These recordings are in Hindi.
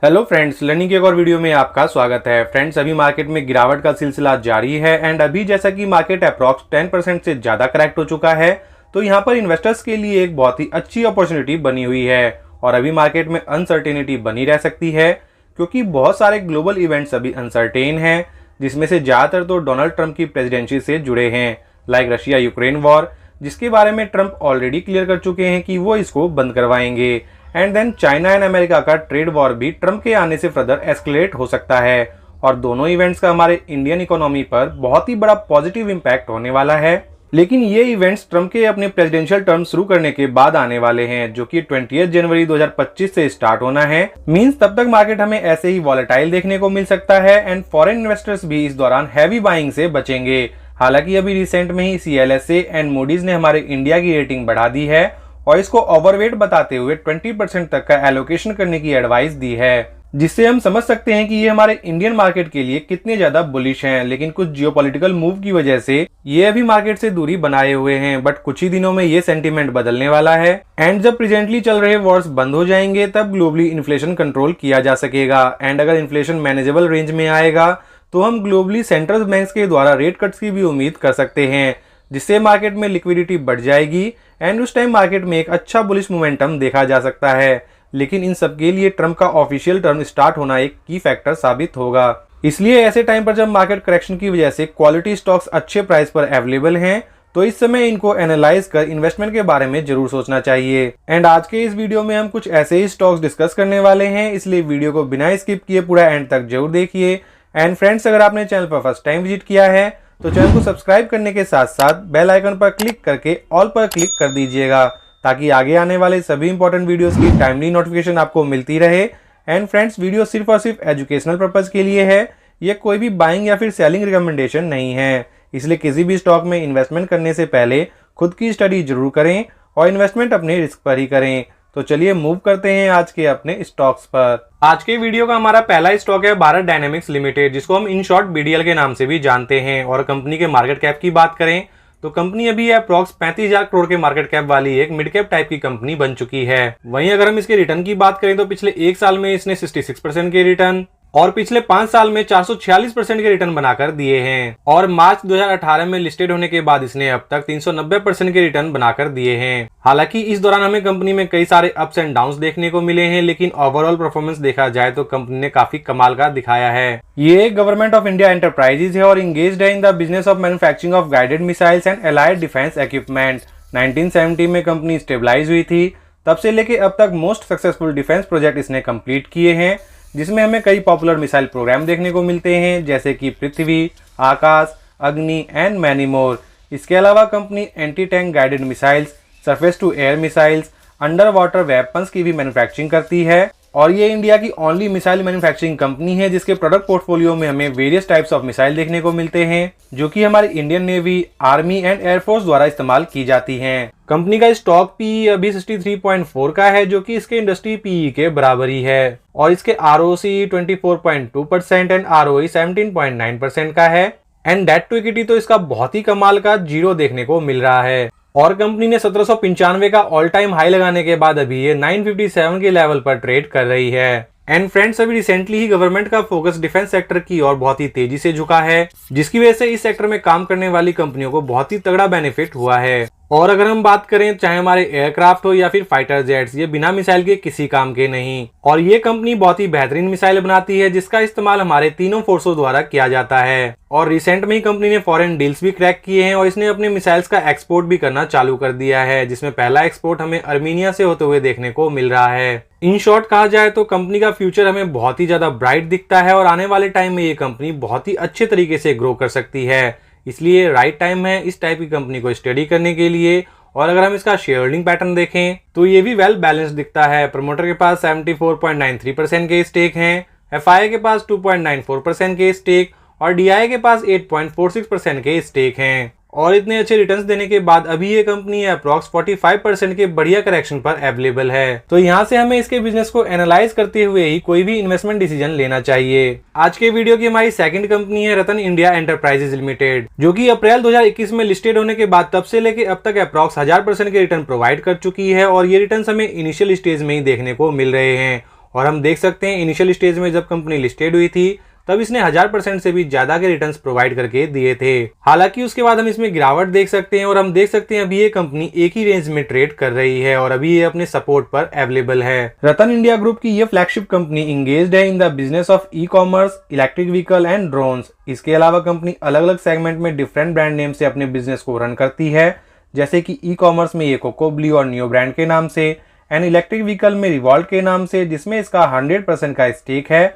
हेलो फ्रेंड्स, लर्निंग के एक और वीडियो में आपका स्वागत है। फ्रेंड्स, अभी मार्केट में गिरावट का सिलसिला जारी है एंड अभी जैसा कि मार्केट अप्रॉक्स 10% से ज़्यादा करेक्ट हो चुका है, तो यहाँ पर इन्वेस्टर्स के लिए एक बहुत ही अच्छी अपॉर्चुनिटी बनी हुई है। और अभी मार्केट में अनसर्टेनिटी बनी रह सकती है क्योंकि बहुत सारे ग्लोबल इवेंट्स अभी अनसर्टेन हैं, जिसमें से ज़्यादातर तो डोनाल्ड ट्रंप की प्रेसिडेंसी से जुड़े हैं, लाइक रशिया यूक्रेन वॉर, जिसके बारे में ट्रंप ऑलरेडी क्लियर कर चुके हैं कि वो इसको बंद करवाएंगे। And then China and America का ट्रेड वॉर भी ट्रंप के आने से फर्दर एस्केलेट हो सकता है और दोनों इवेंट्स का हमारे इंडियन इकोनॉमी पर बहुत ही बड़ा पॉजिटिव इम्पैक्ट होने वाला है। लेकिन ये इवेंट्स ट्रंप के अपने प्रेसिडेंशियल टर्म शुरू करने के बाद आने वाले हैं, जो कि 20 जनवरी 2025 से स्टार्ट होना है। मींस तब तक मार्केट हमें ऐसे ही वॉलेटाइल देखने को मिल सकता है एंड फॉरेन इन्वेस्टर्स भी इस दौरान हैवी बाइंग से बचेंगे। हालांकि अभी रिसेंट में ही CLSA एंड मूडीज ने हमारे इंडिया की रेटिंग बढ़ा दी है और इसको ओवरवेट बताते हुए 20% तक का एलोकेशन करने की एडवाइस दी है, जिससे हम समझ सकते हैं कि ये हमारे इंडियन मार्केट के लिए कितने ज्यादा बुलिश हैं। लेकिन कुछ जियोपॉलिटिकल मूव की वजह से ये अभी मार्केट से दूरी बनाए हुए हैं, बट कुछ ही दिनों में ये सेंटीमेंट बदलने वाला है एंड जब प्रेजेंटली चल रहे वॉर्स बंद हो जाएंगे तब ग्लोबली इन्फ्लेशन कंट्रोल किया जा सकेगा। एंड अगर इन्फ्लेशन मैनेजेबल रेंज में आएगा तो हम ग्लोबली सेंट्रल बैंक्स के द्वारा रेट कट्स की भी उम्मीद कर सकते हैं, जिससे मार्केट में लिक्विडिटी बढ़ जाएगी एंड उस टाइम मार्केट में एक अच्छा बुलिश मोमेंटम देखा जा सकता है। लेकिन इन सब के लिए ट्रंप का ऑफिशियल टर्म स्टार्ट होना एक की फैक्टर साबित होगा। इसलिए ऐसे टाइम पर जब मार्केट करेक्शन की वजह से क्वालिटी स्टॉक्स अच्छे प्राइस पर अवेलेबल हैं, तो इस समय इनको एनालाइज कर इन्वेस्टमेंट के बारे में जरूर सोचना चाहिए। एंड आज के इस वीडियो में हम कुछ ऐसे ही स्टॉक्स डिस्कस करने वाले हैं, इसलिए वीडियो को बिना स्किप किए पूरा एंड तक जरूर देखिए। एंड फ्रेंड्स, अगर आपने चैनल पर फर्स्ट टाइम विजिट किया है तो चैनल को सब्सक्राइब करने के साथ साथ बेल आइकन पर क्लिक करके ऑल पर क्लिक कर दीजिएगा, ताकि आगे आने वाले सभी इंपॉर्टेंट वीडियोस की टाइमली नोटिफिकेशन आपको मिलती रहे। एंड फ्रेंड्स, वीडियो सिर्फ और सिर्फ एजुकेशनल पर्पज के लिए है, ये कोई भी बाइंग या फिर सेलिंग रिकमेंडेशन नहीं है। इसलिए किसी भी स्टॉक में इन्वेस्टमेंट करने से पहले खुद की स्टडी जरूर करें और इन्वेस्टमेंट अपने रिस्क पर ही करें। तो चलिए मूव करते हैं आज के अपने स्टॉक्स पर। आज के वीडियो का हमारा पहला स्टॉक है भारत डायनेमिक्स लिमिटेड, जिसको हम इन शॉर्ट BDL के नाम से भी जानते हैं। और कंपनी के मार्केट कैप की बात करें तो कंपनी अभी अप्रॉक्स 35,000 करोड़ के मार्केट कैप वाली एक मिड कैप टाइप की कंपनी बन चुकी है। वहीं अगर हम इसके रिटर्न की बात करें तो पिछले एक साल में इसने 66% के रिटर्न और पिछले 5 साल में 446% के रिटर्न बनाकर दिए हैं। और मार्च 2018 में लिस्टेड होने के बाद इसने अब तक 390% के रिटर्न बनाकर दिए हैं। हालांकि इस दौरान हमें कंपनी में कई सारे अप्स एंड डाउन्स देखने को मिले हैं, लेकिन ओवरऑल परफॉर्मेंस देखा जाए तो कंपनी ने काफी कमाल का दिखाया है। ये गवर्नमेंट ऑफ इंडिया एंटरप्राइजेज है और इंगेज्ड है in the business of manufacturing of guided missiles and allied defence equipment. 1970 में कंपनी स्टेबलाइज हुई थी, तब से लेके अब तक मोस्ट सक्सेसफुल डिफेंस प्रोजेक्ट इसने कंप्लीट किए हैं, जिसमें हमें कई पॉपुलर मिसाइल प्रोग्राम देखने को मिलते हैं, जैसे कि पृथ्वी, आकाश, अग्नि एंड मैनी मोर। इसके अलावा company anti tank guided missiles, surface to air missiles, under water weapons की भी मैन्युफैक्चरिंग करती है। और ये इंडिया की ओनली मिसाइल मैन्युफैक्चरिंग कंपनी है जिसके प्रोडक्ट पोर्टफोलियो में हमें वेरियस टाइप्स ऑफ मिसाइल देखने को मिलते हैं, जो कि हमारी Indian navy, army and air force द्वारा इस्तेमाल की जाती हैं। कंपनी का स्टॉक PE अभी 63.4 का है, जो कि इसके इंडस्ट्री PE के बराबर ही है। और इसके ROC 24.2% एंड ROE 17.9% का है। एंड डेट टू इक्विटी तो इसका बहुत ही कमाल का 0 देखने को मिल रहा है। और कंपनी ने 1795 का ऑल टाइम हाई लगाने के बाद अभी ये 957 के लेवल पर ट्रेड कर रही है। एंड फ्रेंड्स, अभी रिसेंटली ही गवर्नमेंट का फोकस डिफेंस सेक्टर की ओर बहुत ही तेजी से झुका है, जिसकी वजह से इस सेक्टर में काम करने वाली कंपनियों को बहुत ही तगड़ा बेनिफिट हुआ है। और अगर हम बात करें चाहे हमारे एयरक्राफ्ट हो या फिर फाइटर जेट्स, ये बिना मिसाइल के किसी काम के नहीं। और ये कंपनी बहुत ही बेहतरीन मिसाइल बनाती है, जिसका इस्तेमाल हमारे तीनों फोर्सों द्वारा किया जाता है। और रिसेंट में ही कंपनी ने फॉरेन डील्स भी क्रैक किए हैं और इसने अपने मिसाइल्स का एक्सपोर्ट भी करना चालू कर दिया है, जिसमें पहला एक्सपोर्ट हमें अर्मीनिया से होते हुए देखने को मिल रहा है। इन शॉर्ट कहा जाए तो कंपनी का फ्यूचर हमें बहुत ही ज्यादा ब्राइट दिखता है और आने वाले टाइम में ये कंपनी बहुत ही अच्छे तरीके से ग्रो कर सकती है। इसलिए राइट टाइम है इस टाइप की कंपनी को स्टडी करने के लिए। और अगर हम इसका शेयर होल्डिंग पैटर्न देखें तो ये भी वेल बैलेंस्ड दिखता है। प्रमोटर के पास 74.93% के स्टेक हैं, FII के पास 2.94% के स्टेक और DII के पास 8.46% के स्टेक हैं। और इतने अच्छे रिटर्न्स देने के बाद अभी ये कंपनी अप्रॉक्स 45% के बढ़िया करेक्शन पर अवेलेबल है। तो यहाँ से हमें इसके बिजनेस को एनालाइज करते हुए ही कोई भी इन्वेस्टमेंट डिसीजन लेना चाहिए। आज के वीडियो की हमारी सेकंड कंपनी है रतन इंडिया एंटरप्राइजेज लिमिटेड, जो कि अप्रैल 2021 में लिस्टेड होने के बाद तब से लेके अब तक अप्रॉक्स 1000% के रिटर्न प्रोवाइड कर चुकी है। और ये रिटर्न हमें इनिशियल स्टेज में ही देखने को मिल रहे हैं और हम देख सकते हैं इनिशियल स्टेज में जब कंपनी लिस्टेड हुई थी तब इसने 1000% से भी ज्यादा के रिटर्न्स प्रोवाइड करके दिए थे। हालांकि उसके बाद हम इसमें गिरावट देख सकते हैं और हम देख सकते हैं अभी ये कंपनी एक ही रेंज में ट्रेड कर रही है और अभी ये अपने सपोर्ट पर अवेलेबल है। रतन इंडिया ग्रुप की ये फ्लैगशिप कंपनी इंगेज्ड है in the business of e commerce, electric vehicle and drones. इसके अलावा कंपनी अलग अलग सेगमेंट में डिफरेंट ब्रांड नेम से अपने बिजनेस को रन करती है, जैसे कि ई कॉमर्स में ये कोकोब्ली और नियो ब्रांड के नाम से, एंड इलेक्ट्रिक व्हीकल में रिवॉल्ट के नाम से जिसमें इसका 100% का स्टेक है,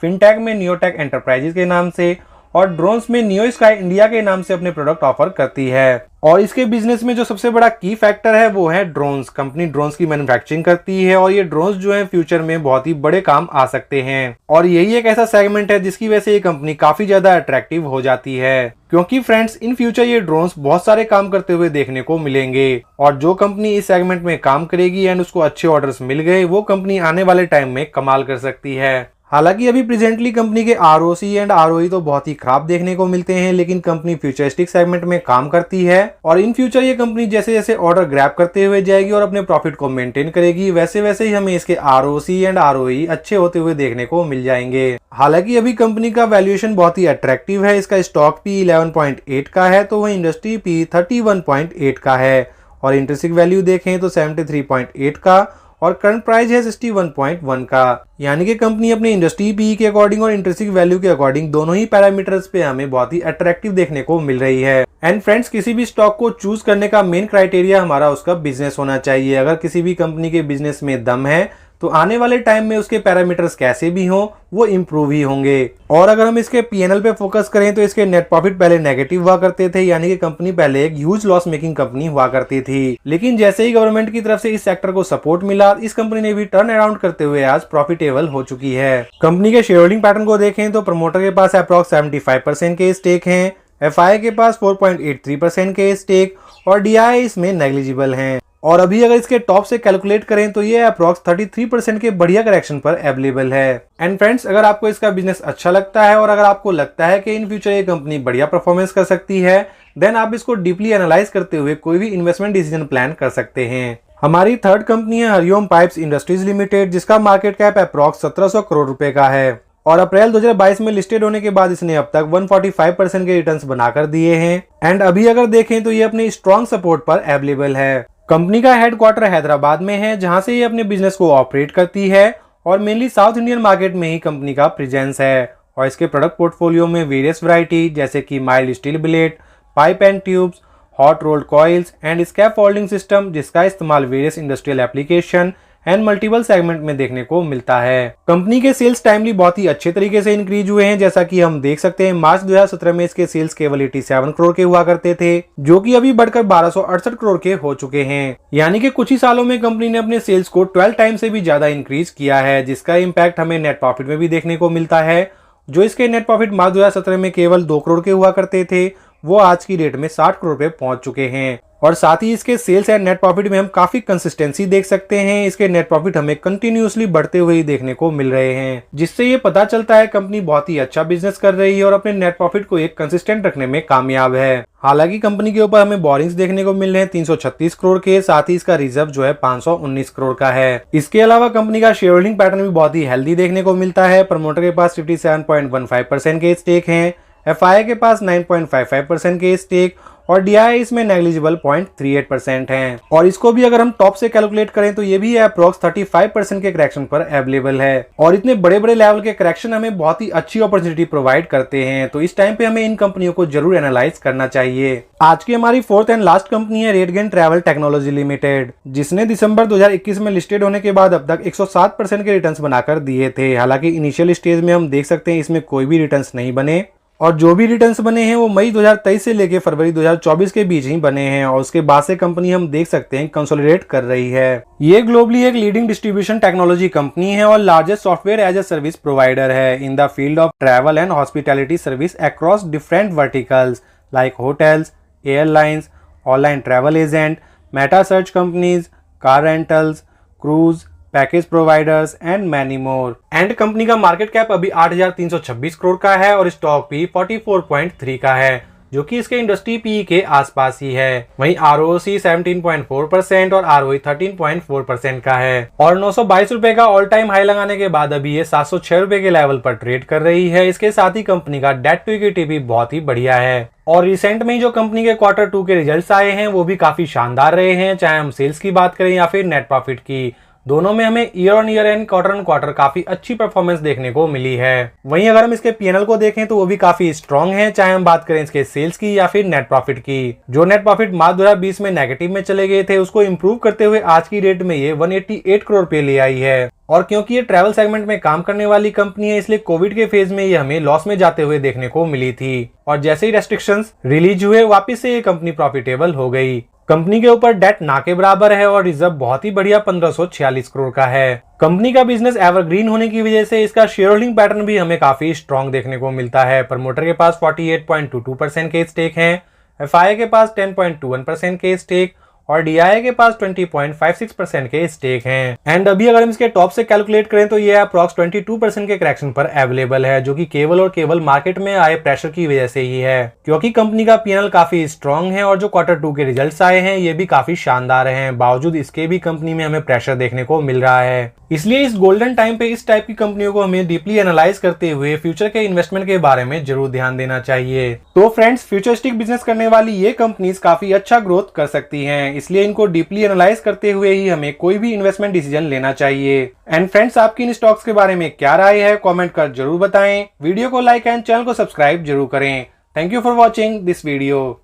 फिनटेक में नियोटेक एंटरप्राइजेज के नाम से, और ड्रोन्स में नियो स्काई इंडिया के नाम से अपने प्रोडक्ट ऑफर करती है। और इसके बिजनेस में जो सबसे बड़ा की फैक्टर है वो है ड्रोन्स। कंपनी ड्रोन्स की मैन्युफैक्चरिंग करती है और ये ड्रोन्स जो है फ्यूचर में बहुत ही बड़े काम आ सकते हैं और यही एक ऐसा सेगमेंट है जिसकी वजह से ये कंपनी काफी ज्यादा अट्रैक्टिव हो जाती है, क्योंकि फ्रेंड्स इन फ्यूचर ये ड्रोन्स बहुत सारे काम करते हुए देखने को मिलेंगे और जो कंपनी इस सेगमेंट में काम करेगी एंड उसको अच्छे ऑर्डर्स मिल गए वो कंपनी आने वाले टाइम में कमाल कर सकती है। हालांकि अभी प्रेजेंटली कंपनी के ROC एंड ROE तो बहुत ही खराब देखने को मिलते हैं, लेकिन कंपनी फ्यूचरिस्टिक सेगमेंट में काम करती है और इन फ्यूचर ये कंपनी जैसे जैसे ऑर्डर ग्रैब करते हुए जाएगी और अपने प्रॉफिट को मेंटेन करेगी वैसे वैसे ही हमें इसके ROC एंड ROE अच्छे होते हुए देखने को मिल जाएंगे। हालांकि अभी कंपनी का वैल्यूएशन बहुत ही अट्रैक्टिव है। इसका स्टॉक P 11.8 का है तो वही इंडस्ट्री P 31.8 का है और इंट्रिंसिक वैल्यू देखें तो 73.8 का और करंट प्राइस है 61.1 का। यानी कि कंपनी अपने इंडस्ट्री पी के अकॉर्डिंग और इंट्रिंसिक वैल्यू के अकॉर्डिंग दोनों ही पैरामीटर्स पे हमें बहुत ही अट्रैक्टिव देखने को मिल रही है। एंड फ्रेंड्स, किसी भी स्टॉक को चूज करने का मेन क्राइटेरिया हमारा उसका बिजनेस होना चाहिए। अगर किसी भी कंपनी के बिजनेस में दम है तो आने वाले टाइम में उसके पैरामीटर्स कैसे भी हों वो इम्प्रूव ही होंगे। और अगर हम इसके P&L पे फोकस करें तो इसके नेट प्रॉफिट पहले नेगेटिव हुआ करते थे, यानी कि कंपनी पहले एक ह्यूज लॉस मेकिंग कंपनी हुआ करती थी, लेकिन जैसे ही गवर्नमेंट की तरफ से इस सेक्टर को सपोर्ट मिला इस कंपनी ने भी टर्न अराउंड करते हुए आज प्रॉफिटेबल हो चुकी है। कंपनी के शेयर होल्डिंग पैटर्न को देखें तो प्रमोटर के पास अप्रॉक्स 75% के स्टेक है, FI के पास 4.83% के स्टेक और DI इसमें नेग्लिजिबल हैं। और अभी अगर इसके टॉप से कैलकुलेट करें तो ये अप्रॉक्स 33% के बढ़िया करेक्शन पर अवेलेबल है। एंड फ्रेंड्स, अगर आपको इसका बिजनेस अच्छा लगता है और अगर आपको लगता है कि इन फ्यूचर ये कंपनी बढ़िया परफॉर्मेंस कर सकती है देन आप इसको डीपली एनालाइज करते हुए कोई भी इन्वेस्टमेंट डिसीजन प्लान कर सकते हैं। हमारी थर्ड कंपनी है हरिओम पाइप्स इंडस्ट्रीज लिमिटेड, जिसका मार्केट कैप अप्रॉक्स 1700 करोड़ रुपए का है और अप्रैल 2022 में लिस्टेड होने के बाद इसने अब तक 145% के रिटर्न्स बनाकर दिए हैं। एंड अभी अगर देखें तो ये अपने स्ट्रॉन्ग सपोर्ट पर अवेलेबल है। कंपनी का हेडक्वार्टर हैदराबाद में है जहां से ये अपने बिजनेस को ऑपरेट करती है और मेनली साउथ इंडियन मार्केट में ही कंपनी का प्रेजेंस है और इसके प्रोडक्ट पोर्टफोलियो में वेरियस वैरायटी जैसे कि mild steel billet, pipe and tubes, hot rolled coils and scaffolding system जिसका इस्तेमाल various industrial application and multiple segment में देखने को मिलता है। कंपनी के सेल्स टाइमली बहुत ही अच्छे तरीके से इंक्रीज हुए हैं, जैसा कि हम देख सकते हैं मार्च 2017 में इसके सेल्स केवल 87 करोड़ के हुआ करते थे जो कि अभी बढ़कर 1268 करोड़ के हो चुके हैं। यानी कि कुछ ही सालों में कंपनी ने अपने सेल्स को 12 टाइम से भी ज्यादा इंक्रीज किया है, जिसका इम्पैक्ट हमें नेट प्रॉफिट में भी देखने को मिलता है। जो इसके नेट प्रॉफिट मार्च 2017 में केवल 2 करोड़ के हुआ करते थे वो आज की डेट में 60 करोड़ पे पहुंच चुके हैं और साथ ही इसके सेल्स एंड नेट प्रॉफिट में हम काफी कंसिस्टेंसी देख सकते हैं। इसके नेट प्रॉफिट हमें कंटिन्यूअसली बढ़ते हुए ही देखने को मिल रहे हैं, जिससे ये पता चलता है कंपनी बहुत ही अच्छा बिजनेस कर रही है और अपने नेट प्रॉफिट को एक कंसिस्टेंट रखने में कामयाब है। हालांकि कंपनी के ऊपर हमें बोरिंग्स देखने को मिल रहे हैं 336 करोड़ के, साथ ही इसका रिजर्व जो है 519 करोड़ का है। इसके अलावा कंपनी का शेयर होल्डिंग पैटर्न भी बहुत ही हेल्दी देखने को मिलता है। प्रमोटर के पास 57.15% के स्टेक है, FI के पास 9.55% के स्टेक और DI इसमें नेग्लिजिबल 0.38% है और इसको भी अगर हम टॉप से कैलकुलेट करें तो ये भी अप्रॉक्स 35% के करेक्शन पर अवेलेबल है और इतने बड़े बड़े लेवल के करेक्शन हमें बहुत ही अच्छी अपॉर्चुनिटी प्रोवाइड करते हैं, तो इस टाइम पे हमें इन कंपनियों को जरूर एनालाइज करना चाहिए। आज की हमारी फोर्थ एंड लास्ट कंपनी है रेडगेन ट्रैवल टेक्नोलॉजी लिमिटेड, जिसने दिसंबर 2021 में लिस्टेड होने के बाद अब तक 107% के रिटर्न्स बनाकर दिए थे। हालांकि इनिशियल स्टेज में हम देख सकते हैं इसमें कोई भी रिटर्न्स नहीं बने और जो भी रिटर्न्स बने हैं वो मई 2023 से लेकर फरवरी 2024 के बीच ही बने हैं और उसके बाद से कंपनी हम देख सकते हैं कंसोलिडेट कर रही है। ये ग्लोबली एक लीडिंग डिस्ट्रीब्यूशन टेक्नोलॉजी कंपनी है और largest software as a service provider है in the field of travel and hospitality service across different verticals like hotels, airlines, online travel agent, meta search companies, car rentals, cruise, package providers and many more. And company का मार्केट कैप अभी 8,326 करोड़ का है और स्टॉक भी 44.3 का है, जो कि इसके इंडस्ट्री पीई के आसपास ही है। वहीं ROC 17.4% और ROE 13.4% का है और 922 रुपए का ऑल टाइम हाई लगाने के बाद अभी ये 706 रुपए के लेवल पर ट्रेड कर रही है। इसके साथ ही कंपनी का डेट टू इक्विटी भी बहुत ही बढ़िया है और रिसेंट में ही जो कंपनी के Q2 के रिजल्ट्स आए हैं वो भी काफी शानदार रहे हैं, चाहे हम सेल्स की बात करें या फिर नेट प्रॉफिट की। दोनों में हमें year on year and quarter on quarter काफी अच्छी परफॉर्मेंस देखने को मिली है। वहीं अगर हम इसके पीएनएल को देखें तो वो भी काफी स्ट्रॉन्ग है, चाहे हम बात करें इसके सेल्स की या फिर नेट प्रॉफिट की। जो नेट प्रॉफिट मार्च 2020 में नेगेटिव में चले गए थे उसको इंप्रूव करते हुए आज की डेट में ये 188 करोड़ रुपए ले आई है। और क्योंकि ये ट्रैवल सेगमेंट में काम करने वाली कंपनी है इसलिए कोविड के फेज में ये हमें लॉस में जाते हुए देखने को मिली थी और जैसे ही रेस्ट्रिक्शंस रिलीज हुए वापस से ये कंपनी प्रॉफिटेबल हो गई। कंपनी के ऊपर डेट ना के बराबर है और रिजर्व बहुत ही बढ़िया 1546 करोड़ का है। कंपनी का बिजनेस एवरग्रीन होने की वजह से इसका शेयर होल्डिंग पैटर्न भी हमें काफी स्ट्रॉन्ग देखने को मिलता है। प्रमोटर के पास 48.22% के स्टेक हैं, FII के पास 10.21% के स्टेक और DII के पास 20.56% के स्टेक हैं। एंड अभी अगर हम इसके टॉप से कैलकुलेट करें तो ये अप्रॉक्स 22% के करेक्शन पर अवेलेबल है, जो कि केवल और केवल मार्केट में आए प्रेशर की वजह से ही है, क्योंकि कंपनी का पीएनएल काफी स्ट्रॉन्ग है और जो Q2 के रिजल्ट्स आए हैं ये भी काफी शानदार हैं। बावजूद इसके भी कंपनी में हमें प्रेशर देखने को मिल रहा है। इसलिए इस गोल्डन टाइम पे इस टाइप की कंपनियों को हमें डीपली एनालाइज करते हुए फ्यूचर के इन्वेस्टमेंट के बारे में जरूर ध्यान देना चाहिए। तो फ्रेंड्स, फ्यूचरिस्टिक बिजनेस करने वाली ये कंपनीज काफी अच्छा ग्रोथ कर सकती हैं, इसलिए इनको डीपली एनालाइज करते हुए ही हमें कोई भी इन्वेस्टमेंट डिसीजन लेना चाहिए। एंड फ्रेंड्स, आपकी इन स्टॉक्स के बारे में क्या राय है कमेंट कर जरूर बताएं। वीडियो को लाइक एंड चैनल को सब्सक्राइब जरूर करें। Thank you for watching this video.